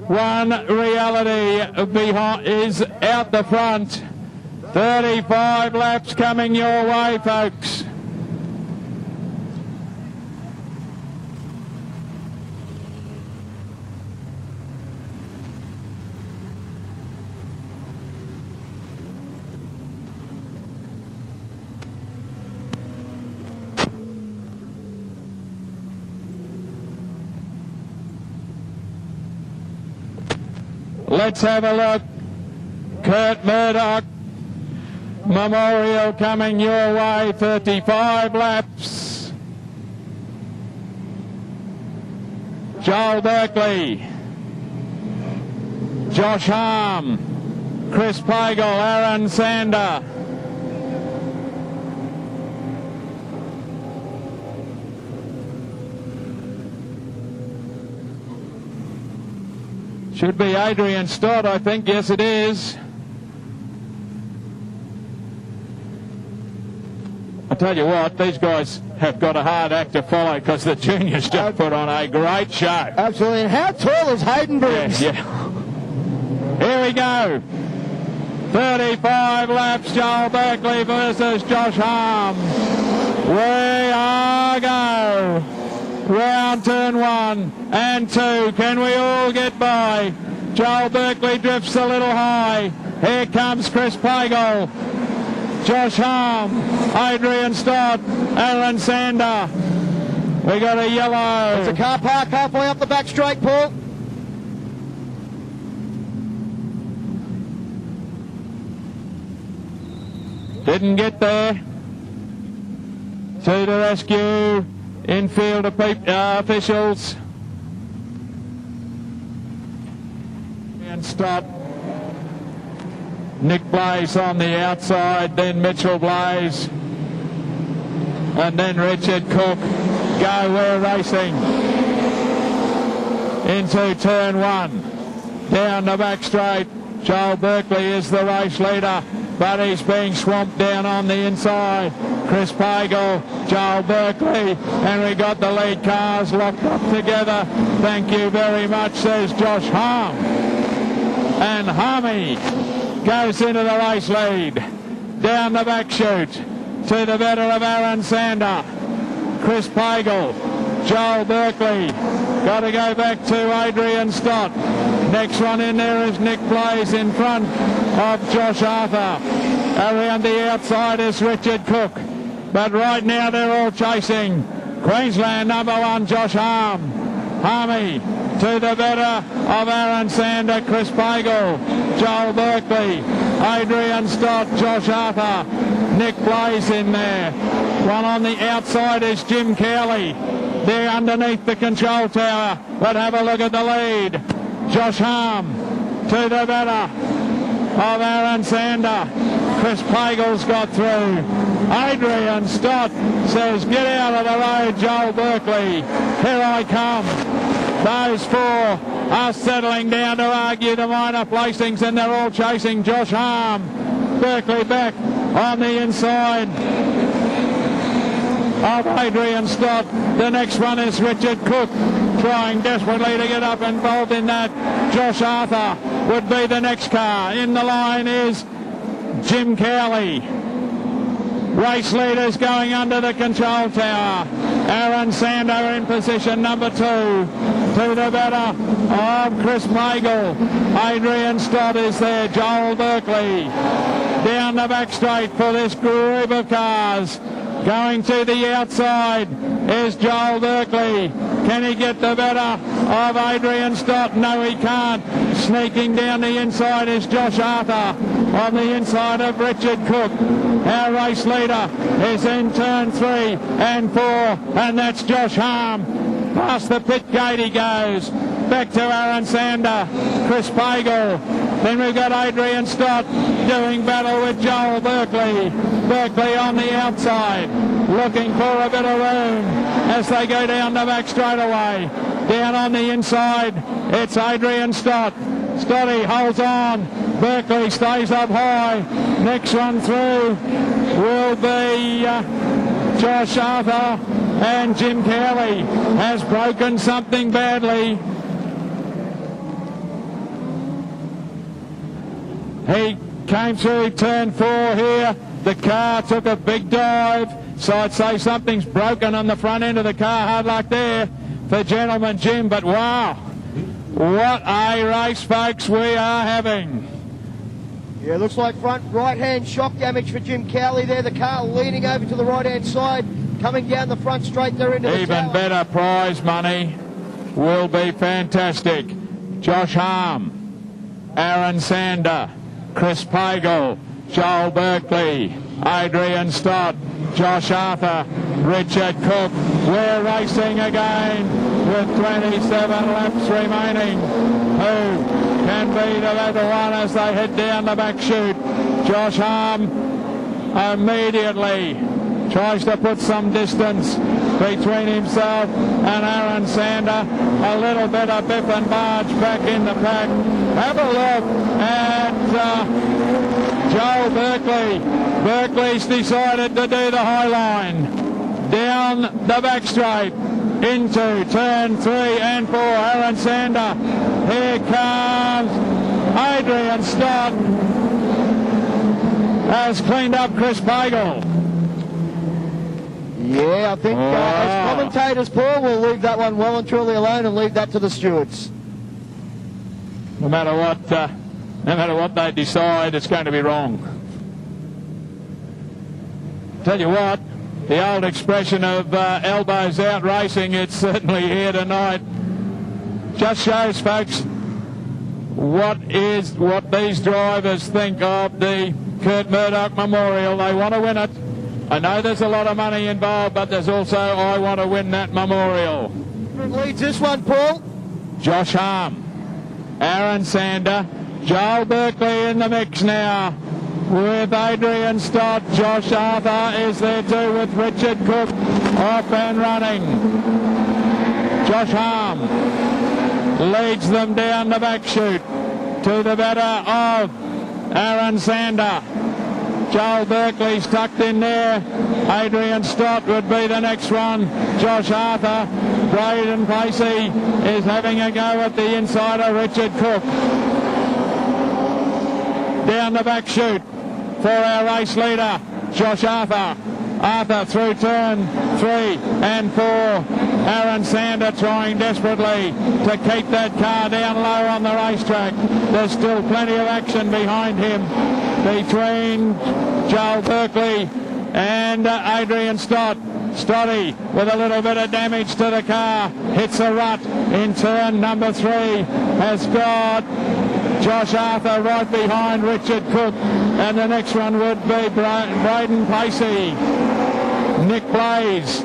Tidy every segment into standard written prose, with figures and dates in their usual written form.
One Reality behind is out the front. 35 laps coming your way, folks. Let's have a look. Kurt Murdoch, Memorial coming your way, 35 laps. Joel Berkeley, Josh Harm, Chris Pagel, Aaron Sander. Should be Adrian Stott, I think. Yes, it is. I tell you what, these guys have got a hard act to follow because the juniors just put on a great show. Absolutely. And how tall is Hayden Briggs? Yeah. Here we go. 35 laps, Joel Berkeley versus Josh Harm. We are go. Round turn 1 and 2. Can we all get by? Joel Berkeley drifts a little high. Here comes Chris Pagel, Josh Harm, Adrian Stott, Aaron Sander. We got a yellow. It's a car park halfway up the back straight, Paul. Didn't get there. To the rescue. Infield officials. And Stott. Nick Blaze on the outside, then Mitchell Blaze. And then Richard Cook. Go, we're racing. Into turn 1. Down the back straight. Joel Berkeley is the race leader, but he's being swamped down on the inside. Chris Pagel, Joel Berkeley, and we got the lead cars locked up together. Thank you very much, says Josh Harm. And Harmy goes into the race lead. Down the back chute to the better of Aaron Sander. Chris Pagel, Joel Berkeley. Got to go back to Adrian Stott. Next one in there is Nick Blaze in front of Josh Arthur. Around the outside is Richard Cook. But right now they're all chasing. Queensland number 1, Josh Harm. Harmy to the better of Aaron Sander, Chris Pagel, Joel Berkeley, Adrian Stott, Josh Arthur, Nick Blaze in there. One on the outside is Jim Cowley. They're underneath the control tower. But have a look at the lead. Josh Harm to the better of Aaron Sander. Chris Pagel's got through. Adrian Stott says, get out of the road, Joel Berkeley. Here I come. Those 4 are settling down to argue the minor placings, and they're all chasing Josh Harm. Berkeley back on the inside of Adrian Stott. The next one is Richard Cook, trying desperately to get up involved in that. Josh Arthur would be the next car. In the line is Jim Cowley. Race leaders going under the control tower. Aaron Sander in position number 2. To the better of Chris Pagel. Adrian Stott is there. Joel Berkeley. Down the back straight for this group of cars. Going to the outside is Joel Berkeley. Can he get the better of Adrian Stott? No, he can't. Sneaking down the inside is Josh Arthur. On the inside of Richard Cook. Our race leader is in turn 3 and 4, and that's Josh Harm. Past the pit gate he goes. Back to Aaron Sander, Chris Pagel. Then we've got Adrian Stott doing battle with Joel Berkeley. Berkeley on the outside, looking for a bit of room as they go down the back straightaway. Down on the inside, it's Adrian Stott. Scotty holds on. Berkeley stays up high. Next one through will be Josh Arthur, and Jim Cowley has broken something badly. He came through turn 4 here. The car took a big dive. So I'd say something's broken on the front end of the car. Hard luck there for Gentleman Jim. But wow, what a race, folks, we are having. Yeah, looks like front right-hand shock damage for Jim Cowley there. The car leaning over to the right-hand side, coming down the front straight there into the Even tower. better prize money will be fantastic. Josh Harm, Aaron Sander, Chris Pagel, Joel Berkeley, Adrian Stott, Josh Arthur, Richard Cook. We're racing again with 27 laps remaining. Who can be the better one as they head down the back chute? Josh Harm immediately tries to put some distance between himself and Aaron Sander. A little bit of biff and barge back in the pack. Have a look at Joel Berkeley. Berkeley's decided to do the high line. Down the back straight into turn 3 and 4. Aaron Sander. Here comes Adrian Stott. Has cleaned up Chris Pagel. Yeah, I think as commentators, Paul, will leave that one well and truly alone and leave that to the stewards. No matter what they decide, it's going to be wrong. Tell you what, the old expression of elbows out racing, it's certainly here tonight. Just shows, folks, what these drivers think of the Kurt Murdoch Memorial. They want to win it. I know there's a lot of money involved, but there's also, I want to win that memorial. Leads this one, Paul. Josh Harm, Aaron Sander, Joel Berkeley in the mix now with Adrian Stott. Josh Arthur is there too with Richard Cook off and running. Josh Harm leads them down the back chute to the better of Aaron Sander. Joel Berkeley's tucked in there. Adrian Stott would be the next one. Josh Arthur. Braden Pacey is having a go at the inside of Richard Cook. Down the back chute for our race leader, Josh Arthur. Arthur through turn 3 and 4. Aaron Sander trying desperately to keep that car down low on the racetrack. There's still plenty of action behind him between Joel Berkeley and Adrian Stott. Scotty with a little bit of damage to the car. Hits a rut in turn number 3. Has got Josh Arthur right behind Richard Cook. And the next one would be Braden Pacey. Nick Blaze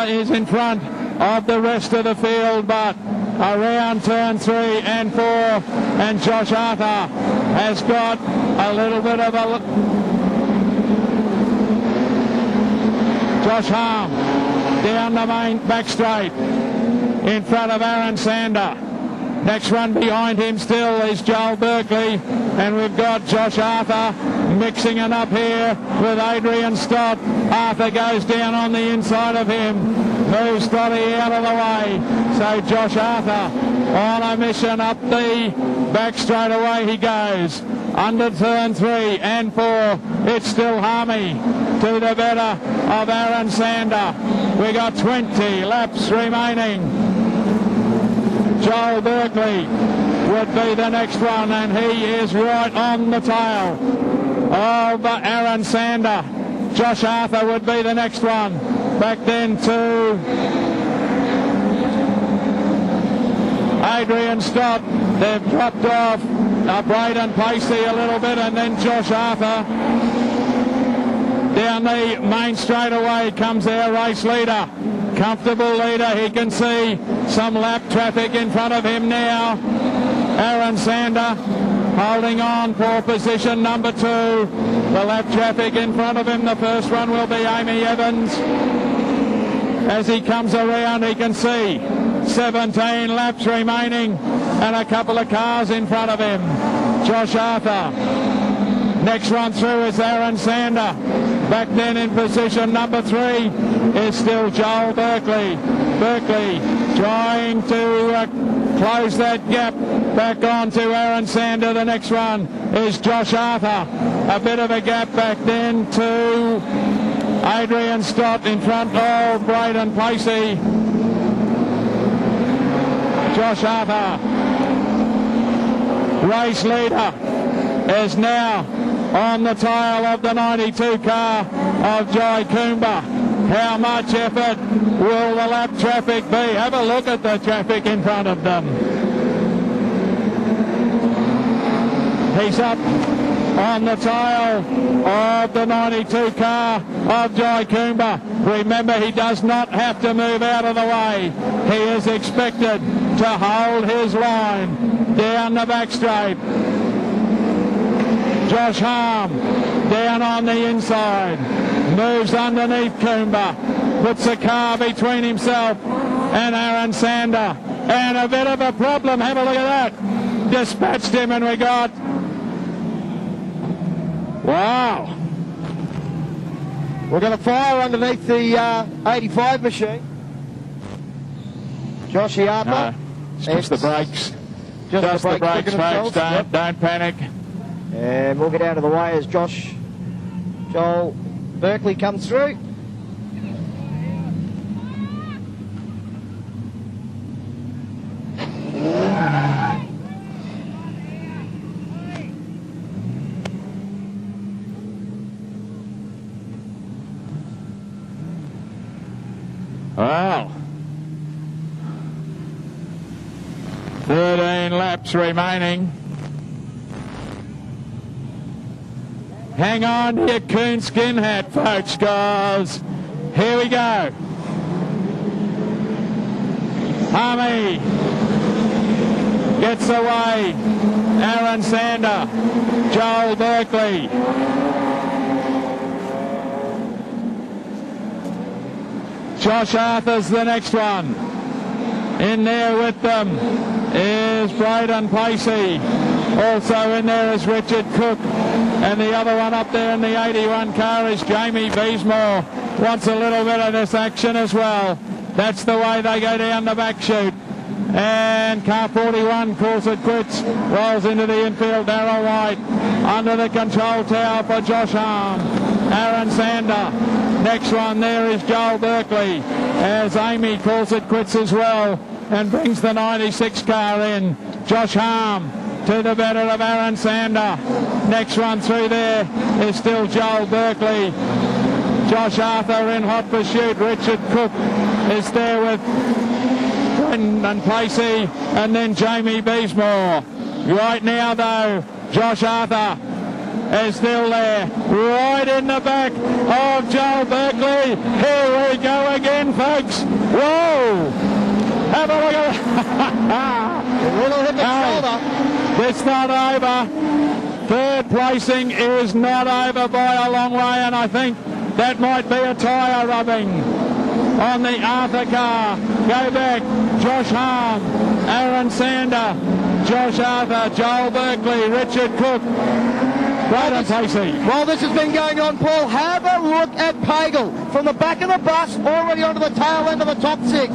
is in front of the rest of the field, but around turn 3 and 4. And Josh Arthur has got a little bit of a... Josh Harm down the main back straight in front of Aaron Sander. Next one behind him still is Joel Berkeley, and we've got Josh Arthur mixing it up here with Adrian Stott. Arthur goes down on the inside of him, moves Scotty out of the way. So Josh Arthur on a mission up the back straight away he goes. Under turn 3 and 4, it's still Harmy to the better of Aaron Sander. We got 20 laps remaining. Joel Berkeley would be the next one, and he is right on the tail of Aaron Sander. Josh Arthur would be the next one. Back then to Adrian Stott. They've dropped off Braden Pacey a little bit, and then Josh Arthur. Down the main straightaway comes our race leader. Comfortable leader. He can see some lap traffic in front of him now. Aaron Sander holding on for position number 2. The lap traffic in front of him. The first one will be Amy Evans. As he comes around, he can see 17 laps remaining and a couple of cars in front of him. Josh Arthur. Next one through is Aaron Sander. Back then in position number 3 is still Joel Berkeley. Berkeley trying to close that gap back on to Aaron Sander. The next one is Josh Arthur. A bit of a gap back then to Adrian Stott in front of Braden Placey. Josh Arthur, race leader, is now on the tail of the 92 car of Jai Coomber. How much effort will the lap traffic be? Have a look at the traffic in front of them. He's up on the tail of the 92 car of Jai Coomber. Remember, he does not have to move out of the way. He is expected to hold his line down the back straight. Josh Harm down on the inside, moves underneath Coomber, puts a car between himself and Aaron Sander, and a bit of a problem. Have a look at that. Dispatched him, and we got, wow, we're going to fire underneath the 85 machine. Joshy Arthur. Just the brakes. Just the brakes, folks. Don't panic. And we'll get out of the way as Joel Berkeley comes through. Well, 13 laps remaining. Hang on to your coonskin hat, folks, guys. Here we go. Harmy gets away. Aaron Sander, Joel Berkeley. Josh Arthur's the next one. In there with them is Braden Placey. Also in there is Richard Cook. And the other one up there in the 81 car is Jamie Beesmore. Wants a little bit of this action as well. That's the way they go down the back chute. And car 41 calls it quits. Rolls into the infield. Darryl White under the control tower for Josh Harm. Aaron Sander. Next one there is Joel Berkeley, as Amy calls it quits as well and brings the 96 car in. Josh Harm to the better of Aaron Sander. Next one through there is still Joel Berkeley. Josh Arthur in hot pursuit. Richard Cook is there with Brendan Placey and then Jamie Beesmore. Right now though, Josh Arthur is still there, right in the back of Joel Berkeley. Here we go again, folks. Whoa! Have a look at it. A little hip and shoulder. It's not over. Third placing is not over by a long way, and I think that might be a tyre rubbing on the Arthur car. Go back. Josh Harm, Aaron Sander, Josh Arthur, Joel Berkeley, Richard Cook, Braden Placey. While this has been going on, Paul, have a look at Pagel. From the back of the bus, already onto the tail end of the top six.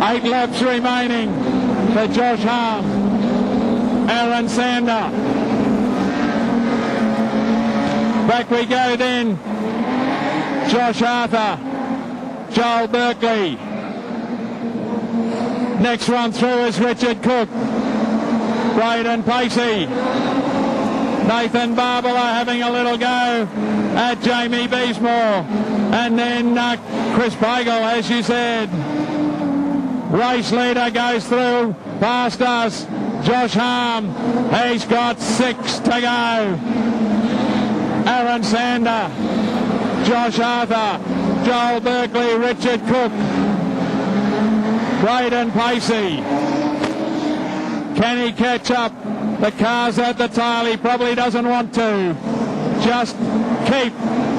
8 laps remaining for Josh Harm. Aaron Sander. Back we go then. Josh Arthur. Joel Berkeley. Next one through is Richard Cook. Braden Placey. Nathan Barbala having a little go at Jamie Beesmore. And then Chris Pagel, as you said. Race leader goes through past us. Josh Harm. He's got 6 to go. Aaron Sander. Josh Arthur. Joel Berkeley. Richard Cook. Braden Placey. Can he catch up? The car's at the tail. He probably doesn't want to. Just keep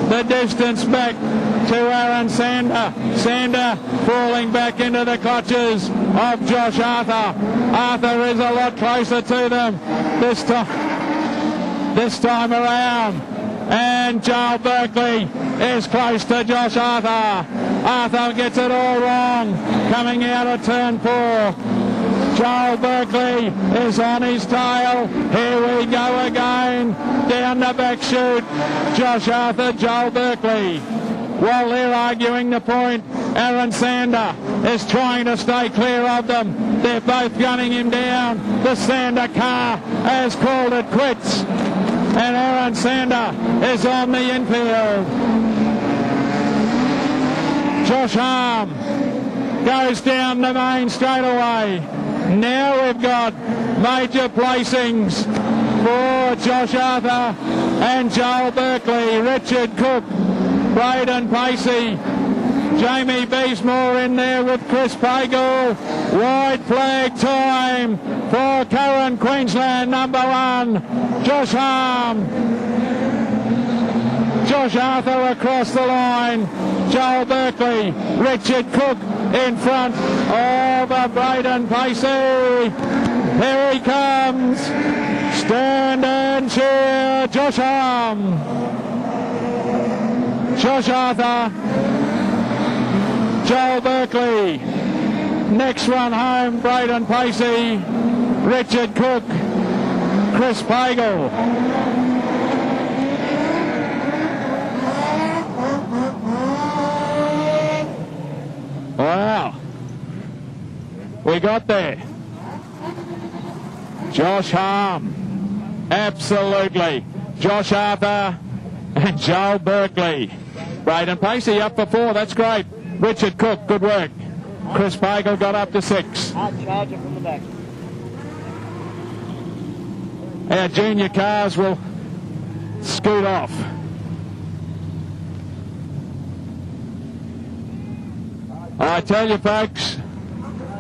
the distance back to Aaron Sander. Sander falling back into the clutches of Josh Arthur. Arthur is a lot closer to them this time around. And Joel Berkeley is close to Josh Arthur. Arthur gets it all wrong coming out of turn 4. Joel Berkeley is on his tail. Here we go again. Down the back chute. Josh Arthur, Joel Berkeley. While they're arguing the point, Aaron Sander is trying to stay clear of them. They're both gunning him down. The Sander car has called it quits. And Aaron Sander is on the infield. Josh Harm goes down the main straightaway. Now we've got major placings for Josh Arthur and Joel Berkeley. Richard Cook, Braden Pacey, Jamie Beesmore in there with Chris Pagel. White flag time for current Queensland number 1, Josh Harm. Josh Arthur across the line. Joel Berkeley, Richard Cook in front of Braden Pacey. Here he comes. Stand and cheer. Josh Harm. Josh Arthur. Joel Berkeley. Next one home, Braden Pacey. Richard Cook. Chris Pagel. Wow. We got there. Josh Harm. Absolutely. Josh Arthur and Joel Berkeley. Braden Pacey up for 4. That's great. Richard Cook, good work. Chris Pagel got up to 6. Hard charger from the back. Our junior cars will scoot off. I tell you folks,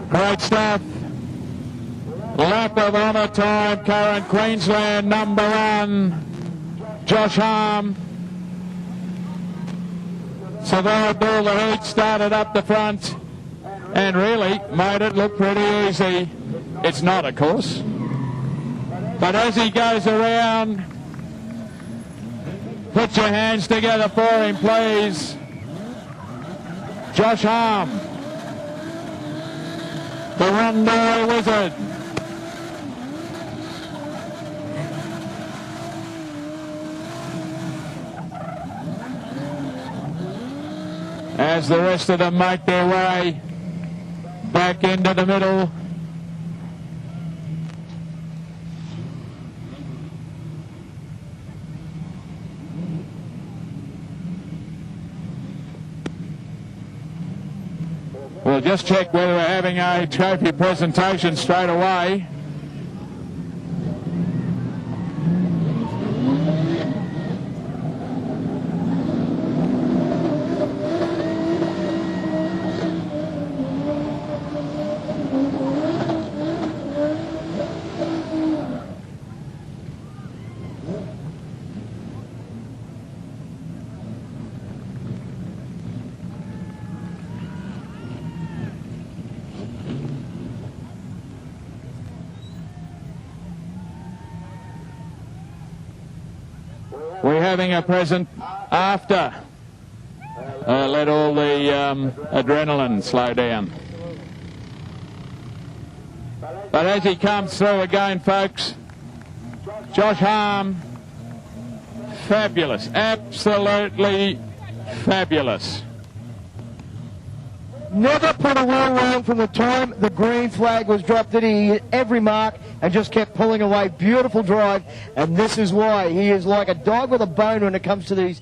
great stuff. Lap of honour time, current Queensland number 1, Josh Harm. Survived all the heat, started up the front, and really made it look pretty easy. It's not, of course. But as he goes around, put your hands together for him, please. Josh Harm, the Rondo Wizard. As the rest of them make their way back into the middle. We'll just check whether we're having a trophy presentation straight away. We're having a present after. Let all the adrenaline slow down. But as he comes through again, folks, Josh Harm, fabulous, absolutely fabulous. Never put a wheel wrong from the time the green flag was dropped. That he hit every mark and just kept pulling away. Beautiful drive, and this is why he is like a dog with a bone when it comes to these